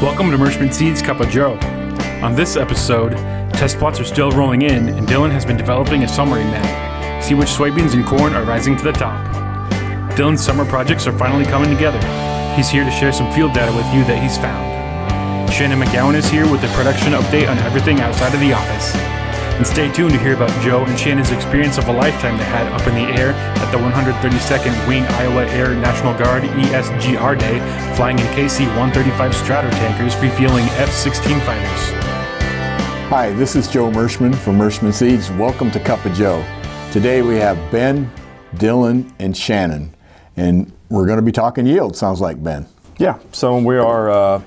Welcome to Merschman Seeds Cup of Joe. On this episode, test plots are still rolling in, and Dylan has been developing a summary map. See which soybeans and corn are rising to the top. Dylan's summer projects are finally coming together. He's here to share some field data with you that he's found. Shannon McGowan is here with a production update on everything outside of the office. And stay tuned to hear about Joe and Shannon's experience of a lifetime they had up in the air at the 132nd Wing Iowa Air National Guard ESGR Day, flying in KC-135 Stratotankers, refueling F-16 fighters. Hi, this is Joe Merschman from Merschman Seeds. Welcome to Cup of Joe. Today we have Ben, Dylan, and Shannon, and we're going to be talking yield, sounds like, Ben. Yeah, so we are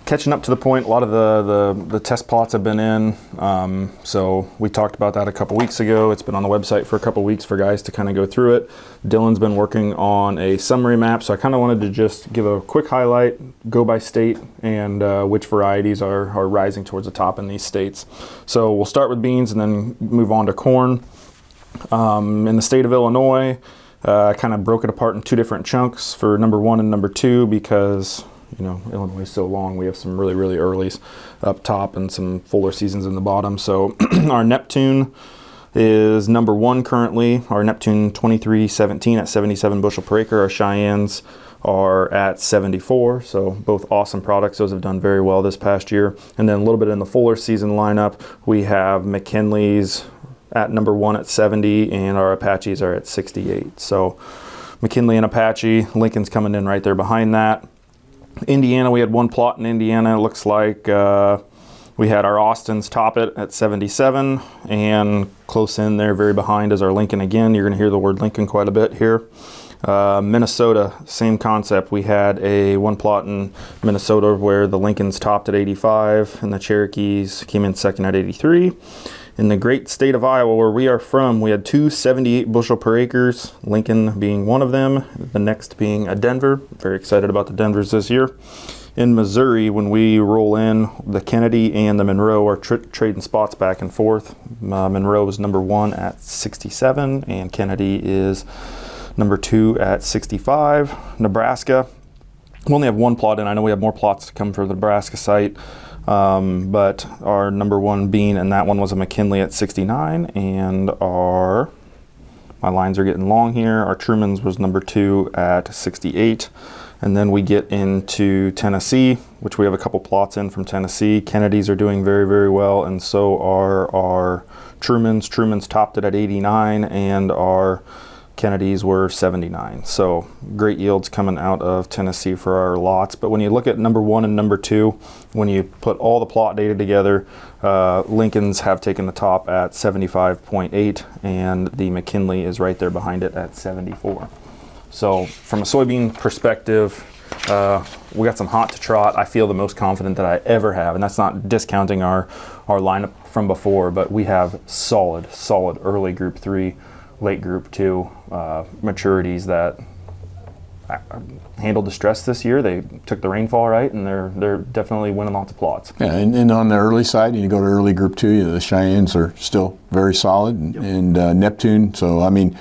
catching up to the point. A lot of the test plots have been in, so we talked about that a couple weeks ago. It's been on the website for a couple weeks for guys to kind of go through it. Dylan's been working on a summary map, so I kind of wanted to just give a quick highlight, go by state, and which varieties are rising towards the top in these states. So we'll start with beans and then move on to corn. In the state of Illinois, I kind of broke it apart in two different chunks for number one and number two because Illinois is so long. We have some really earlys up top and some fuller seasons in the bottom. So our Neptune is number one currently. Our Neptune 2317 at 77 bushel per acre. Our Cheyennes are at 74. So both awesome products. Those have done very well this past year. And then a little bit in the fuller season lineup, we have McKinley's at number one at 70, and our Apaches are at 68. So McKinley and Apache, Lincoln's coming in right there behind that. Indiana, we had one plot in Indiana. It looks like we had our Austins top it at 77, and close in there, very behind, is our Lincoln again. You're going to hear the word Lincoln quite a bit here. Minnesota, same concept. We had one plot in Minnesota where the Lincolns topped at 85, and the Cherokees came in second at 83. In the great state of Iowa, where we are from, we had two 78 bushel per acres, Lincoln being one of them, the next being a Denver. Very excited about the Denvers this year. In Missouri, when we roll in, the Kennedy and the Monroe are trading spots back and forth. Monroe is number one at 67, and Kennedy is number two at 65. Nebraska, we only have one plot in. I know we have more plots to come for the Nebraska site. But our number one bean, and that one was a McKinley at 69, and my lines are getting long here. Our Truman's was number two at 68, and then we get into Tennessee, which we have a couple plots in from Tennessee. Kennedy's are doing very well, and so are our Truman's. Truman's topped it at 89, and our Kennedy's were 79. So great yields coming out of Tennessee for our lots. But when you look at number one and number two, when you put all the plot data together, Lincoln's have taken the top at 75.8, and the McKinley is right there behind it at 74. So from a soybean perspective, we got some hot to trot. I feel the most confident that I ever have, and that's not discounting our lineup from before, but we have solid early group 3, late group 2 maturities that handled the stress this year. They took the rainfall right, and they're definitely winning lots of plots. Yeah, and on the early side, you go to early group 2, the Cheyennes are still very solid, and Neptune. So I mean,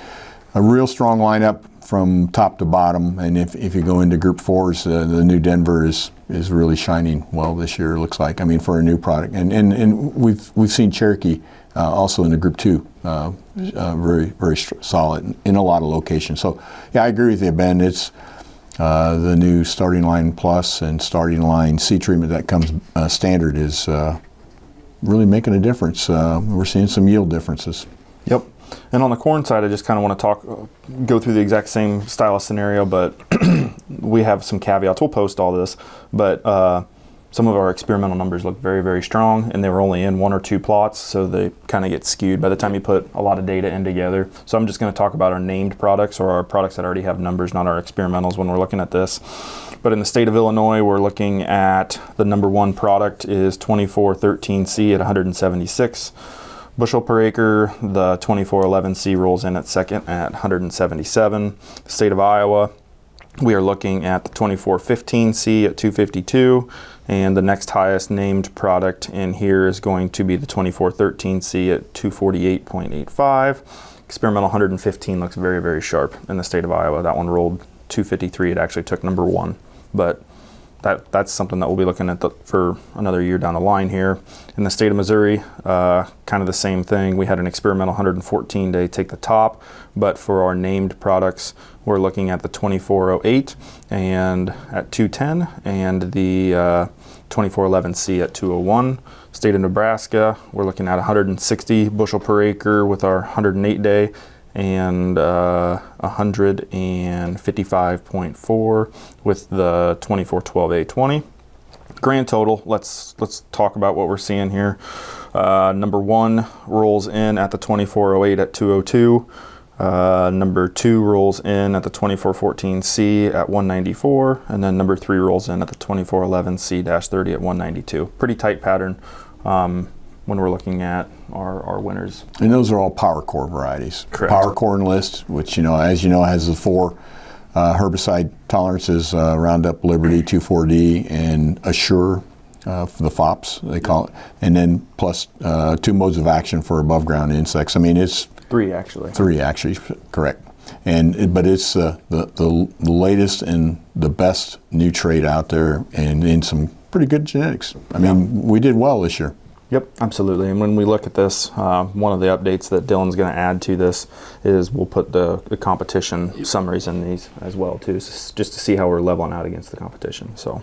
a real strong lineup from top to bottom. And if you go into group 4s, the new Denver is really shining well this year. It looks like. I mean, for a new product, and we've seen Cherokee also in the group 2. Very solid in a lot of locations. So yeah, I agree with you, Ben. It's the new starting line plus and starting line C treatment that comes standard is really making a difference. We're seeing some yield differences. Yep. And on the corn side, I just kind of want to go through the exact same style of scenario, but we have some caveats. We'll post all this, but some of our experimental numbers look very strong, and they were only in 1 or 2 plots, so they kind of get skewed by the time you put a lot of data in together. So I'm just going to talk about our named products, or our products that already have numbers, not our experimentals when we're looking at this. But in the state of Illinois, we're looking at the number one product is 2413C at 176 bushel per acre. The 2411C rolls in at second at 177. The state of Iowa, we are looking at the 2415C at 252, and the next highest named product in here is going to be the 2413C at 248.85. Experimental 115 looks very sharp in the state of Iowa. That one rolled 253. It actually took number one, but that's something that we'll be looking at for another year down the line here. In the state of Missouri, kind of the same thing. We had an experimental 114-day take the top, but for our named products, we're looking at the 2408 and at 210 and the 2411C at 201. State of Nebraska, we're looking at 160 bushel per acre with our 108-day and 155.4 with the 2412A20. Grand total, let's talk about what we're seeing here. Number 1 rolls in at the 2408 at 202. Number 2 rolls in at the 2414C at 194, and then number 3 rolls in at the 2411C-30 at 192. Pretty tight pattern when we're looking at our winners. And those are all Power Core varieties. Correct. Power Core Enlist, which, as you know, has the 4 herbicide tolerances, Roundup, Liberty, 2,4-D, and Assure for the FOPs, they call it. And then plus 2 modes of action for above ground insects. I mean, it's 3 actually. 3 actually, correct. But it's the latest and the best new trait out there, and in some pretty good genetics. I mean, we did well this year. Yep, absolutely. And when we look at this, one of the updates that Dylan's going to add to this is we'll put the competition summaries in these as well too, just to see how we're leveling out against the competition. So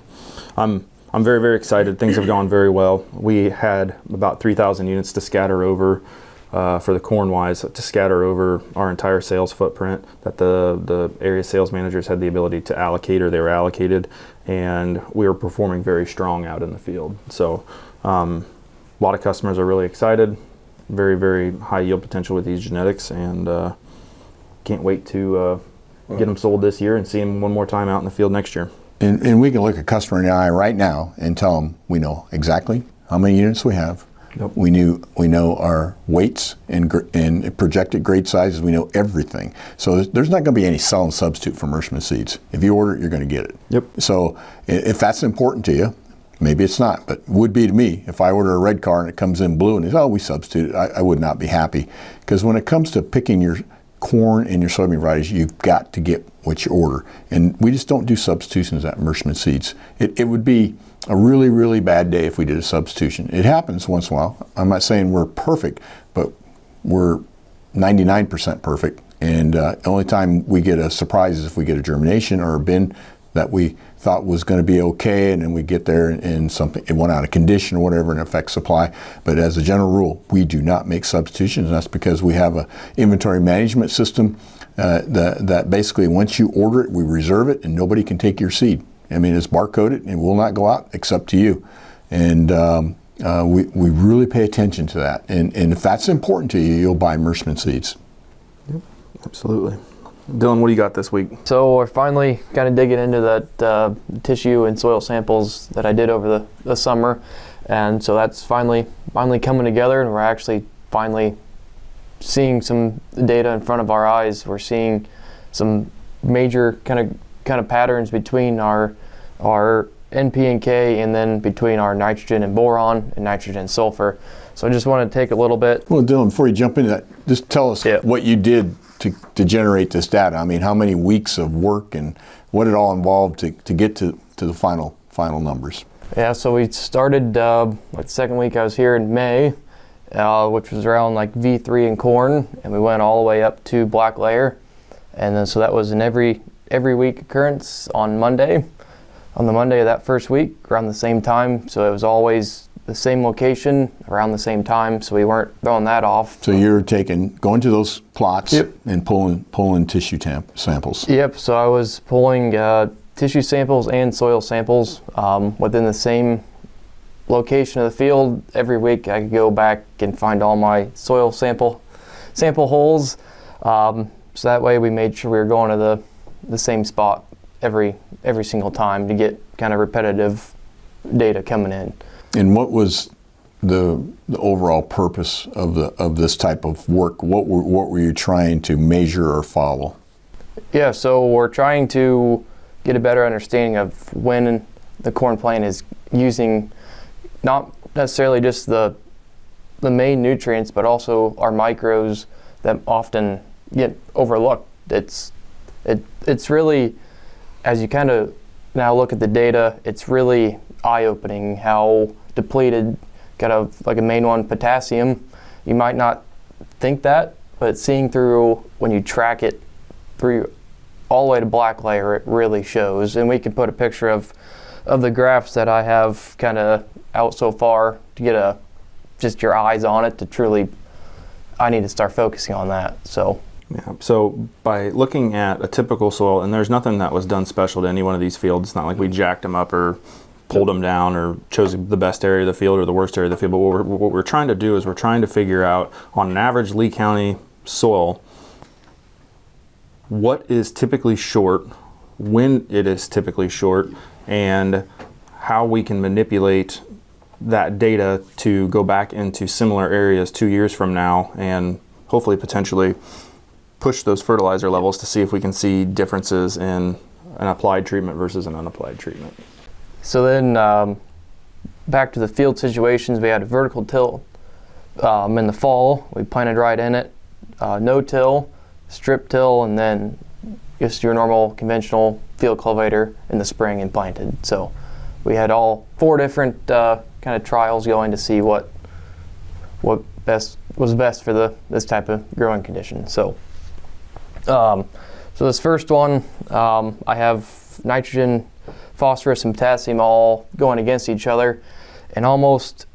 I'm very, very excited. Things have gone very well. We had about 3,000 units to scatter over for the corn-wise, to scatter over our entire sales footprint that the area sales managers had the ability to allocate, or they were allocated, and we were performing very strong out in the field. So a lot of customers are really excited, very, very high yield potential with these genetics, and can't wait to get them sold this year and see them one more time out in the field next year. And we can look a customer in the eye right now and tell them we know exactly how many units we have. Yep. We know our weights and projected grade sizes. We know everything. So there's not going to be any sell and substitute for Merschman seeds. If you order it, you're going to get it. Yep. So if that's important to you, maybe it's not, but would be to me. If I order a red car and it comes in blue and it's, we substitute it, I would not be happy. Because when it comes to picking your corn and your soybean varieties, you've got to get what you order. And we just don't do substitutions at Merschman seeds. It would be a really, really bad day if we did a substitution. It happens once in a while. I'm not saying we're perfect, but we're 99% perfect. And the only time we get a surprise is if we get a germination or a bin that we thought was going to be okay, and then we get there and something, it went out of condition or whatever and affects supply. But as a general rule, we do not make substitutions, and that's because we have an inventory management system that basically once you order it, we reserve it and nobody can take your seed. I mean, it's barcoded and will not go out except to you. And we really pay attention to that. And if that's important to you, you'll buy Merschman seeds. Yep, absolutely. Dylan, what do you got this week? So we're finally kind of digging into that tissue and soil samples that I did over the summer. And so that's finally coming together, and we're actually finally seeing some data in front of our eyes. We're seeing some major kind of patterns between our NP and K, and then between our nitrogen and boron and nitrogen and sulfur. So I just want to take a little bit. Well, Dylan, before you jump into that, just tell us what you did to generate this data. I mean, how many weeks of work and what it all involved to get to the final numbers. Yeah, so we started the second week I was here in May, which was around like V3 in corn, and we went all the way up to black layer. And then so that was an every week occurrence on Monday. On the Monday of that first week, around the same time, so it was always the same location around the same time, so we weren't throwing that off. So you're going to those plots and pulling tissue samples. Yep, so I was pulling tissue samples and soil samples within the same location of the field. Every week I could go back and find all my soil sample holes. So that way we made sure we were going to the same spot every single time to get kind of repetitive data coming in. And what was the overall purpose of this type of work? What were you trying to measure or follow? Yeah, so we're trying to get a better understanding of when the corn plant is using not necessarily just the main nutrients, but also our micros that often get overlooked. It's really, as you kind of now look at the data, it's really eye-opening how depleted, kind of like a main one, potassium. You might not think that, but seeing through, when you track it through all the way to black layer, it really shows. And we can put a picture of the graphs that I have kind of out so far to get just your eyes on it to truly, I need to start focusing on that. So. Yeah. So by looking at a typical soil, and there's nothing that was done special to any one of these fields. It's not like we jacked them up or pulled them down or chose the best area of the field or the worst area of the field. But what we're trying to do is we're trying to figure out, on an average Lee County soil, what is typically short, when it is typically short, and how we can manipulate that data to go back into similar areas 2 years from now and hopefully potentially push those fertilizer levels to see if we can see differences in an applied treatment versus an unapplied treatment. So then back to the field situations, we had a vertical till in the fall. We planted right in it, no-till, strip till, and then just your normal conventional field cultivator in the spring and planted. So we had all 4 different kind of trials going to see what was best for this type of growing condition. So so this first one, I have nitrogen, phosphorus, and potassium all going against each other, and almost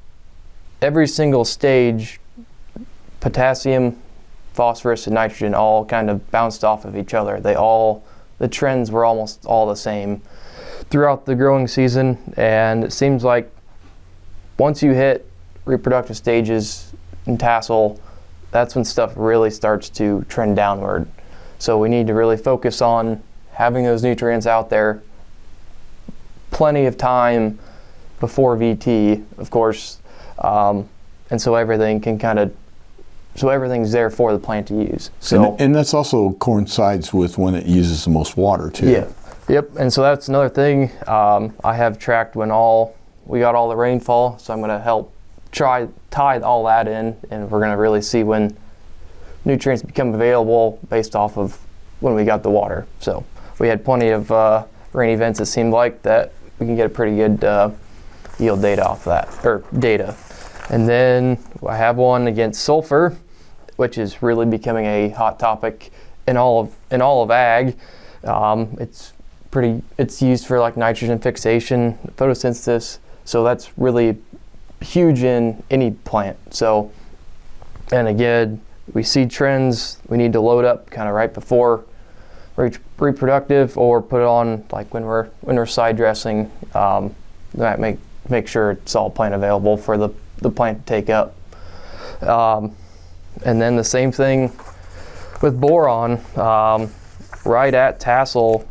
every single stage, potassium, phosphorus, and nitrogen all kind of bounced off of each other. The trends were almost all the same throughout the growing season, and it seems like once you hit reproductive stages in tassel, that's when stuff really starts to trend downward. So we need to really focus on having those nutrients out there plenty of time before VT, of course, and so everything can so everything's there for the plant to use. So and that's also coincides with when it uses the most water too. Yeah. Yep. And so that's another thing. I have tracked when we got all the rainfall, so I'm going to help tie all that in, and we're going to really see when nutrients become available based off of when we got the water. So we had plenty of rain events, it seemed like, that we can get a pretty good yield data off that, or data. And then I have one against sulfur, which is really becoming a hot topic in all of ag. It's used for like nitrogen fixation, photosynthesis, so that's really huge in any plant. So, and again, we see trends, we need to load up kind of right before reproductive, or put it on like when we're side dressing, that make sure it's all plant available for the plant to take up. And then the same thing with boron, right at tassel,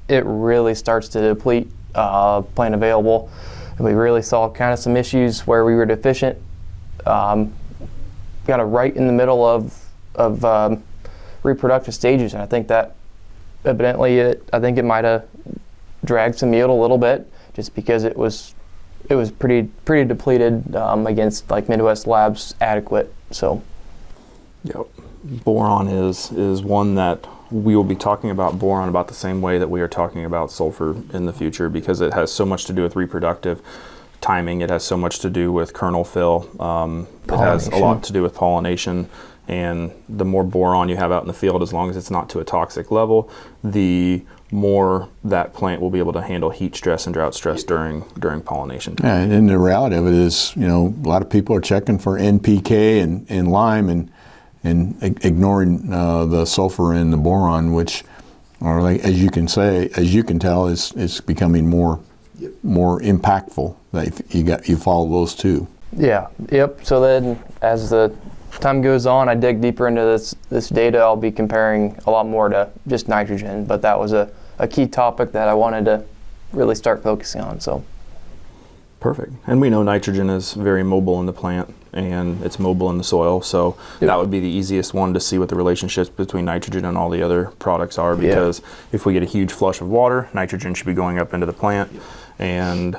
it really starts to deplete plant available. And we really saw kind of some issues where we were deficient, kind of right in the middle of reproductive stages, and I think that evidently it might have dragged some yield a little bit, just because it was pretty depleted against like Midwest Labs adequate. So, yep, boron is one that we will be talking about boron about the same way that we are talking about sulfur in the future, because it has so much to do with reproductive timing. It has so much to do with kernel fill. It has a lot to do with pollination. And the more boron you have out in the field, as long as it's not to a toxic level, the more that plant will be able to handle heat stress and drought stress during pollination time. Yeah, and the reality of it is, a lot of people are checking for NPK and lime and ignoring the sulfur and the boron, which are, like, as you can tell, is becoming more impactful. That you follow those two. Yeah. Yep. So then, as the time goes on, I dig deeper into this data. I'll be comparing a lot more to just nitrogen, but that was a key topic that I wanted to really start focusing on. So. Perfect. And we know nitrogen is very mobile in the plant, and it's mobile in the soil, so that would be the easiest one to see what the relationships between nitrogen and all the other products are, because if we get a huge flush of water, nitrogen should be going up into the plant, and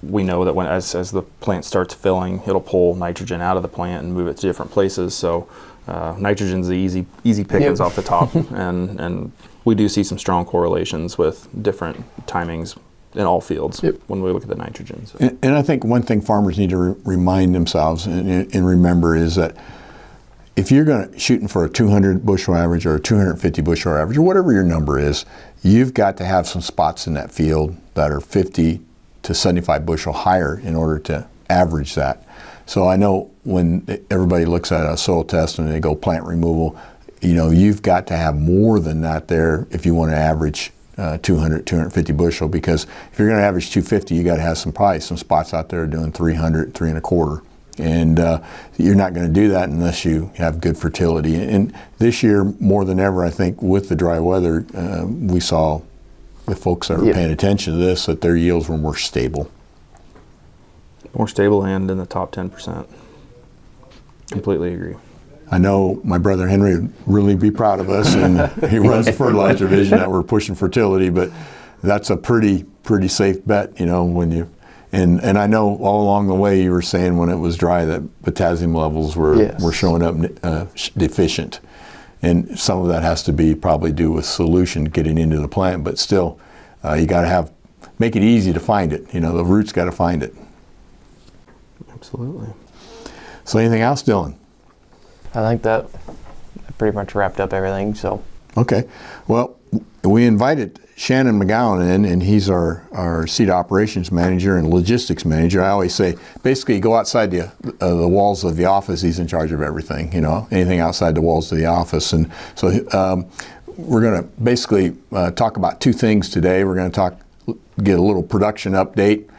we know that as the plant starts filling, it'll pull nitrogen out of the plant and move it to different places. So nitrogen's the easy pickings off the top, and we do see some strong correlations with different timings in all fields when we look at the nitrogen. So. And I think one thing farmers need to remind themselves and remember is that if you're going to shooting for a 200 bushel average or a 250 bushel average or whatever your number is, you've got to have some spots in that field that are 50 to 75 bushel higher in order to average that. So I know when everybody looks at a soil test and they go plant removal, you've got to have more than that there if you want to average 200, 250 bushel, because if you're going to average 250, you got to have probably some spots out there doing 300, 3.25. And you're not going to do that unless you have good fertility. And this year, more than ever, I think with the dry weather, we saw the folks that were paying attention to this, that their yields were more stable. More stable and in the top 10%. Completely agree. I know my brother Henry would really be proud of us, and he runs the fertilizer division that we're pushing fertility, but that's a pretty safe bet, when you, and I know all along the way you were saying when it was dry that potassium levels were showing up deficient, and some of that has to be probably due with solution getting into the plant, but still you got to make it easy to find it, the roots got to find it. Absolutely. So anything else, Dylan? I think that pretty much wrapped up everything. So. Okay. Well, we invited Shannon McGowan in, and he's our seed operations manager and logistics manager. I always say, basically, go outside the walls of the office. He's in charge of everything. Anything outside the walls of the office. And so we're going to basically talk about two things today. We're going to get a little production update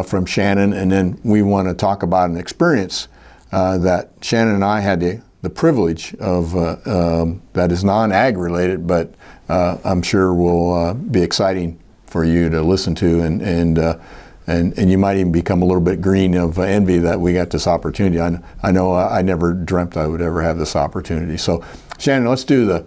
from Shannon, and then we want to talk about an experience that Shannon and I had the privilege of that is non-ag related, but I'm sure will be exciting for you to listen to, and you might even become a little bit green of envy that we got this opportunity. I know I never dreamt I would ever have this opportunity. So, Shannon, let's do the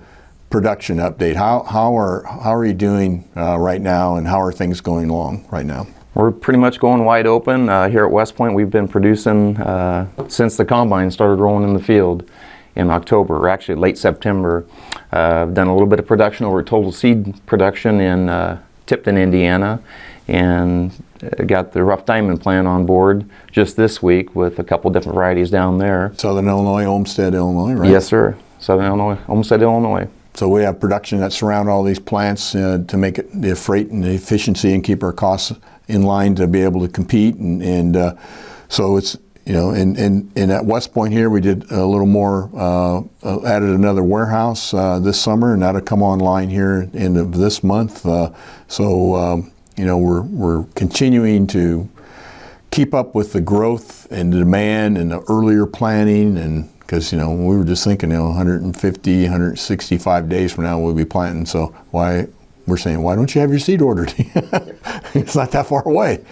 production update. How are you doing right now, and how are things going along right now? We're pretty much going wide open. Here at West Point, we've been producing since the combine started rolling in the field in October, or actually late September. I've done a little bit of production over at Total Seed Production in Tipton, Indiana, and got the Rough Diamond plant on board just this week with a couple different varieties down there. Southern Illinois, Olmsted, Illinois, right? Yes, sir. Southern Illinois, Olmsted, Illinois. So we have production that surround all these plants to make it the freight and the efficiency and keep our costs in line to be able to compete, and so it's and at West Point here we did a little more, added another warehouse this summer, and that'll come online here end of this month. So we're continuing to keep up with the growth and the demand and the earlier planning, and because we were just thinking 150, 165 days from now we'll be planting. So we're saying, why don't you have your seed ordered? It's not that far away.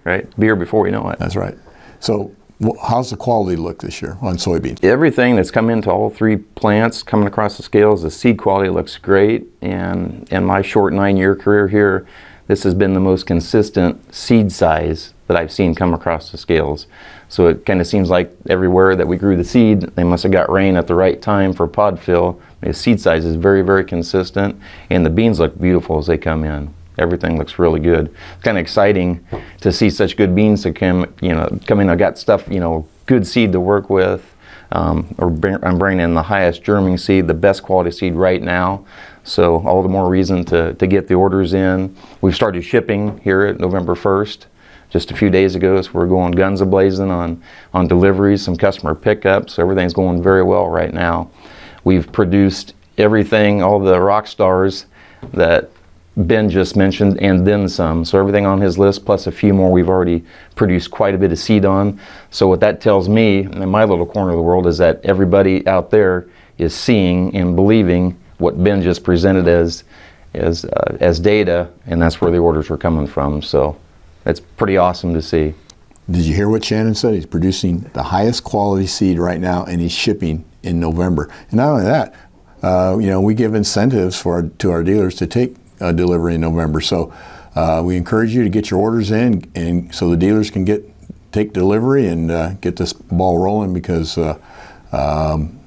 Right. Be here before we know it. That's right. So how's the quality look this year on soybeans? Everything that's come into all three plants coming across the scales, the seed quality looks great. And in my short 9-year career here, this has been the most consistent seed size that I've seen come across the scales. So it kind of seems like everywhere that we grew the seed, they must have got rain at the right time for pod fill. The seed size is very, very consistent, and the beans look beautiful as they come in. Everything looks really good. It's kind of exciting to see such good beans to come in. I got stuff, good seed to work with. I'm bringing in the highest germing seed, the best quality seed right now. So all the more reason to get the orders in. We've started shipping here at November 1st. Just a few days ago, so we're going guns a-blazing on deliveries, some customer pickups. So everything's going very well right now. We've produced everything, all the rock stars that Ben just mentioned, and then some. So everything on his list, plus a few more we've already produced quite a bit of seed on. So what that tells me, in my little corner of the world, is that everybody out there is seeing and believing what Ben just presented as data, and that's where the orders are coming from. So it's pretty awesome to see. Did you hear what Shannon said? He's producing the highest quality seed right now, and he's shipping in November. And not only that, we give incentives to our dealers to take delivery in November. So we encourage you to get your orders in, and so the dealers can take delivery and get this ball rolling, because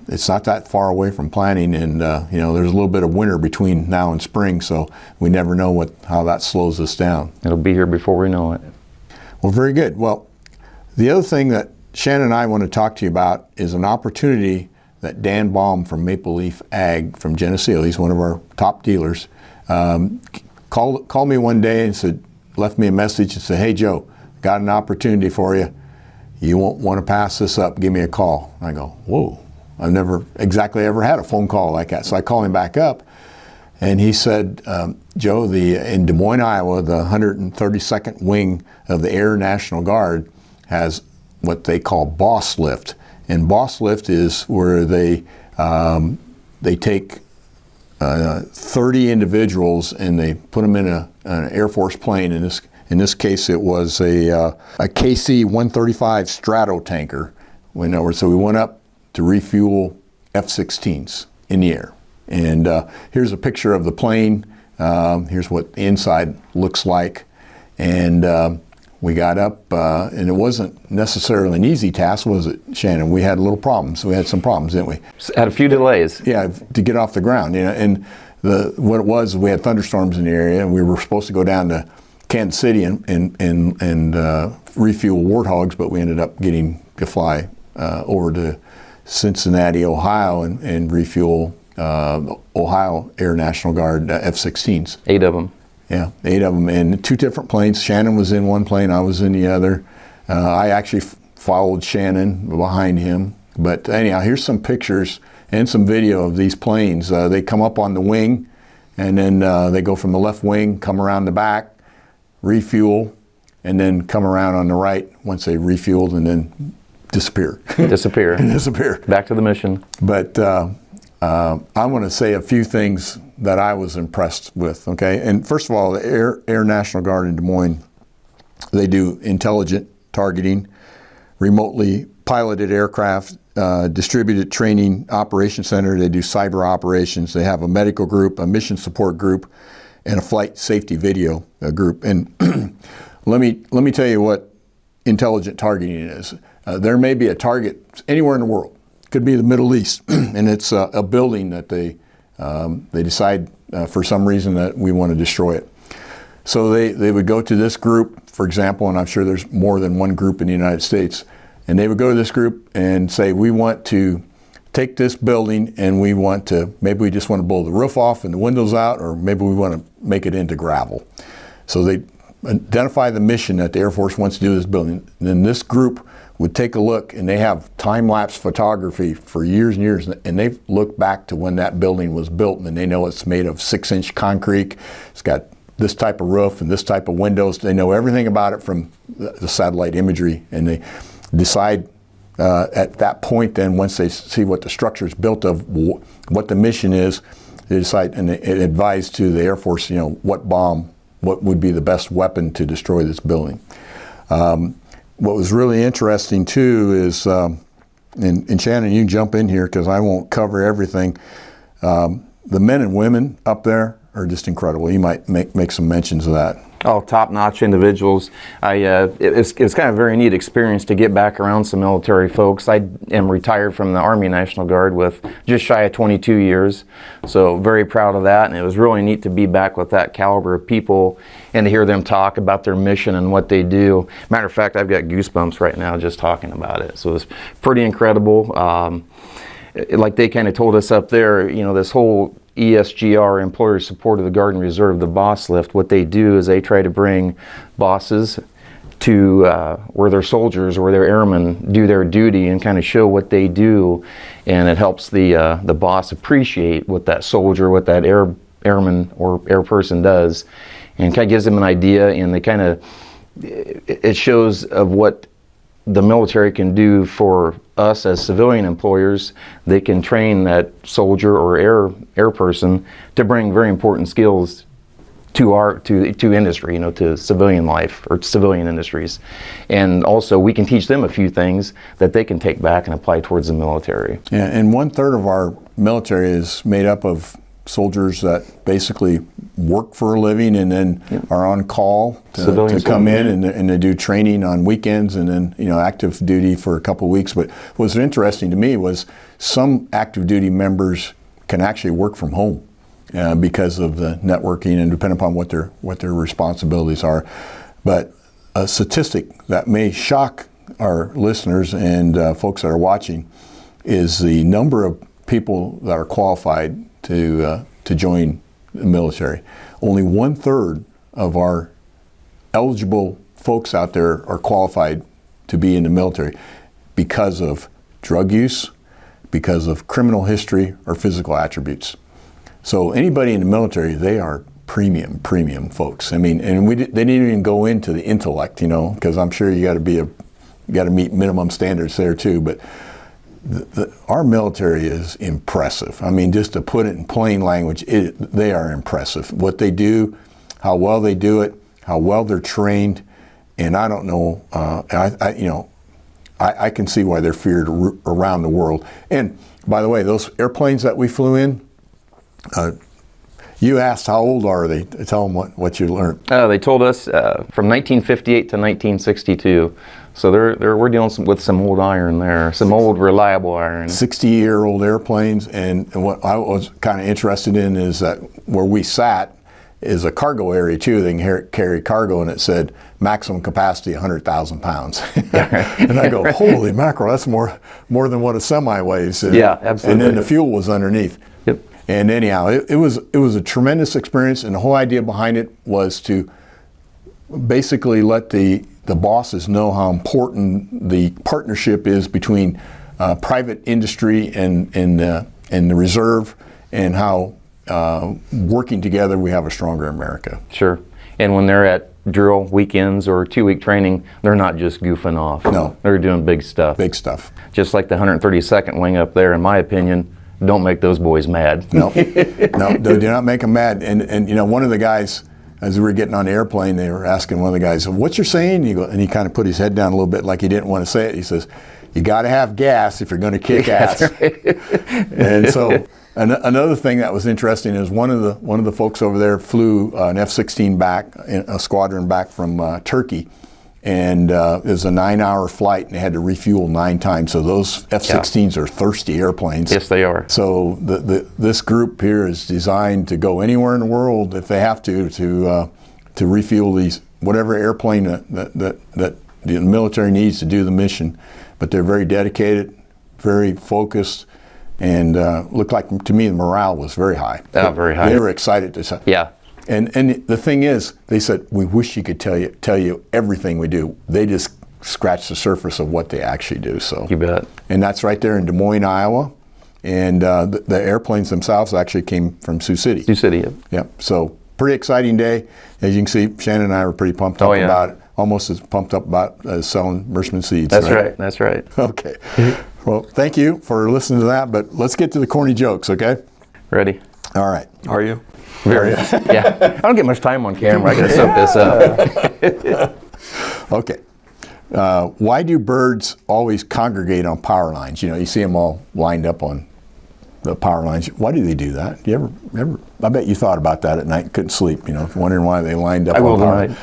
it's not that far away from planting, and you know, there's a little bit of winter between now and spring, so we never know how that slows us down. It'll be here before we know it. Well, very good. Well, the other thing that Shannon and I want to talk to you about is an opportunity that Dan Baum from Maple Leaf Ag from Geneseo, he's one of our top dealers, called me one day and left me a message and said, "Hey Joe, got an opportunity for you. You won't want to pass this up. Give me a call." I go, whoa, I've never exactly ever had a phone call like that. So I call him back up, and he said, "Joe, in Des Moines, Iowa, the 132nd Wing of the Air National Guard has what they call boss lift." And boss lift is where they take 30 individuals and they put them in an Air Force plane. In this case, it was a KC-135 Stratotanker. So we went up to refuel F-16s in the air. And here's a picture of the plane. Here's what the inside looks like. And we got up, and it wasn't necessarily an easy task, was it, Shannon? We had little problems. We had some problems, didn't we? Had a few delays. Yeah, to get off the ground. You know, and what it was, we had thunderstorms in the area, and we were supposed to go down to Kansas City and refuel Warthogs, but we ended up getting to fly over to Cincinnati, Ohio, and refuel Ohio Air National Guard F-16s. 8 of them. Yeah, 8 of them, and 2 different planes. Shannon was in one plane, I was in the other. I actually followed Shannon behind him. But anyhow, here's some pictures and some video of these planes. They come up on the wing, and then they go from the left wing, come around the back, refuel, and then come around on the right once they refueled, and then disappear. Disappear. Disappear. Back to the mission. But I want to say a few things that I was impressed with, okay? And first of all, the Air National Guard in Des Moines, they do intelligent targeting, remotely piloted aircraft, distributed training operations center. They do cyber operations. They have a medical group, a mission support group, and a flight safety video group. And let me tell you what intelligent targeting is. There may be a target anywhere in the world. Could be the Middle East, and it's a building that they decide for some reason that we want to destroy it. So they would go to this group, for example, and I'm sure there's more than one group in the United States, and they would go to this group and say, we want to take this building and maybe we just want to blow the roof off and the windows out, or maybe we want to make it into gravel. So they identify the mission that the Air Force wants to do with this building. And then this group would take a look, and they have time-lapse photography for years and years, and they've looked back to when that building was built, and they know it's made of 6-inch concrete. It's got this type of roof and this type of windows. They know everything about it from the satellite imagery, and they decide at that point then, once they see what the structure is built of, what the mission is, they decide and they advise to the Air Force, you know, what would be the best weapon to destroy this building. What was really interesting too is, and Shannon, you can jump in here because I won't cover everything. The men and women up there are just incredible. You might make some mentions of that. Oh, top-notch individuals. It's kind of a very neat experience to get back around some military folks. I am retired from the Army National Guard with just shy of 22 years, so very proud of that, and it was really neat to be back with that caliber of people and to hear them talk about their mission and what they do. Matter of fact, I've got goosebumps right now just talking about it, so it's pretty incredible. Like they kind of told us up there, you know, this whole ESGR, Employer Support of the Guard and Reserve, the boss lift, what they do is they try to bring bosses to where their soldiers or their airmen do their duty and kind of show what they do, and it helps the boss appreciate what that soldier, what that airman or air person does, and kind of gives them an idea, and they kind of, it shows of what the military can do for us as civilian employers. They can train that soldier or air person to bring very important skills to industry, you know, to civilian life or civilian industries. And also we can teach them a few things that they can take back and apply towards the military. Yeah, and 1/3 of our military is made up of soldiers that basically work for a living and then are on call to Civilians come in and they do training on weekends and then, you know, active duty for a couple of weeks. But what was interesting to me was some active duty members can actually work from home because of the networking and depending upon what their responsibilities are. But a statistic that may shock our listeners and folks that are watching is the number of people that are qualified to join the military. Only 1/3 of our eligible folks out there are qualified to be in the military because of drug use, because of criminal history, or physical attributes. So anybody in the military, they are premium folks. I mean, and they didn't even go into the intellect, you know, because I'm sure you got to meet minimum standards there too. But our military is impressive. I mean, just to put it in plain language, they are impressive. What they do, how well they do it, how well they're trained, and I don't know. I can see why they're feared around the world. And by the way, those airplanes that we flew in, you asked how old are they? Tell them what you learned. They told us from 1958 to 1962. So we're dealing with some old iron there, some old reliable iron. 60-year-old airplanes, and what I was kind of interested in is that where we sat is a cargo area too. They can carry cargo, and it said maximum capacity 100,000 pounds. And I go, holy mackerel, that's more than what a semi weighs. Yeah, absolutely. And then the fuel was underneath. Yep. And anyhow, it was a tremendous experience, and the whole idea behind it was to basically let the bosses know how important the partnership is between private industry and the reserve, and how working together we have a stronger America. Sure. And when they're at drill weekends or 2-week training, they're not just goofing off. No. They're doing big stuff. Big stuff. Just like the 132nd Wing up there, in my opinion, don't make those boys mad. No, do not make them mad. And you know, one of the guys, as we were getting on the airplane, they were asking one of the guys, "What you're saying?" And he kind of put his head down a little bit, like he didn't want to say it. He says, "You got to have gas if you're going to kick ass." Right. And so another thing that was interesting is one of the folks over there flew an F-16 back, a squadron back from Turkey. And it was a 9-hour flight, and they had to refuel 9 times. So those F-16s are thirsty airplanes. Yes, they are. So this group here is designed to go anywhere in the world if they have to refuel these whatever airplane that the military needs to do the mission. But they're very dedicated, very focused, and looked like to me the morale was very high. Very high. They were excited to say. Yeah. And the thing is, they said, we wish you could tell you everything we do. They just scratch the surface of what they actually do. So You bet. And that's right there in Des Moines, Iowa. And the airplanes themselves actually came from Sioux City. Sioux City, yep. Yep. So pretty exciting day. As you can see, Shannon and I were pretty pumped up about it. Almost as pumped up about selling Merschman seeds. That's right. That's right. Okay. Well, thank you for listening to that. But let's get to the corny jokes, okay? Ready? All right. Are you? Very. Yeah. I don't get much time on camera. I gotta soak this up. Okay. Why do birds always congregate on power lines? You know, you see them all lined up on the power lines. Why do they do that? You ever? I bet you thought about that at night, couldn't sleep, you know, wondering why they lined up on power lines.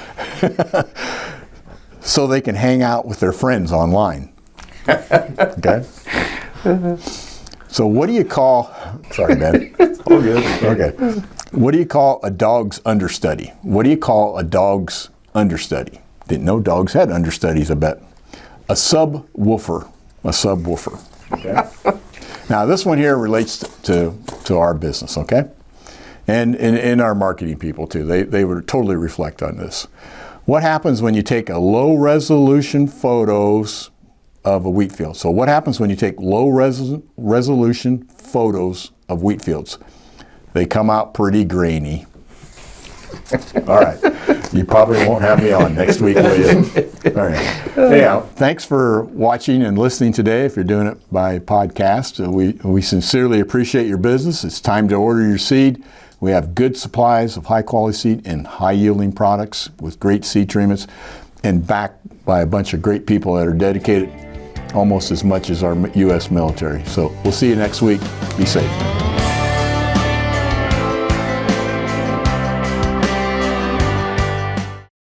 So they can hang out with their friends online. Okay? So what do you call, sorry, man. It's all good. Okay. What do you call a dog's understudy? What do you call a dog's understudy? Didn't know dogs had understudies, I bet. A subwoofer. A subwoofer. Okay. Now this one here relates to our business, okay? And our marketing people too. They would totally reflect on this. What happens when you take a low resolution photos of a wheat field? So what happens when you take low resolution photos of wheat fields? They come out pretty grainy. All right. You probably won't have me on next week, will you? All right. Anyhow, thanks for watching and listening today. If you're doing it by podcast, we sincerely appreciate your business. It's time to order your seed. We have good supplies of high quality seed and high yielding products with great seed treatments, and backed by a bunch of great people that are dedicated almost as much as our U.S. military. So we'll see you next week. Be safe.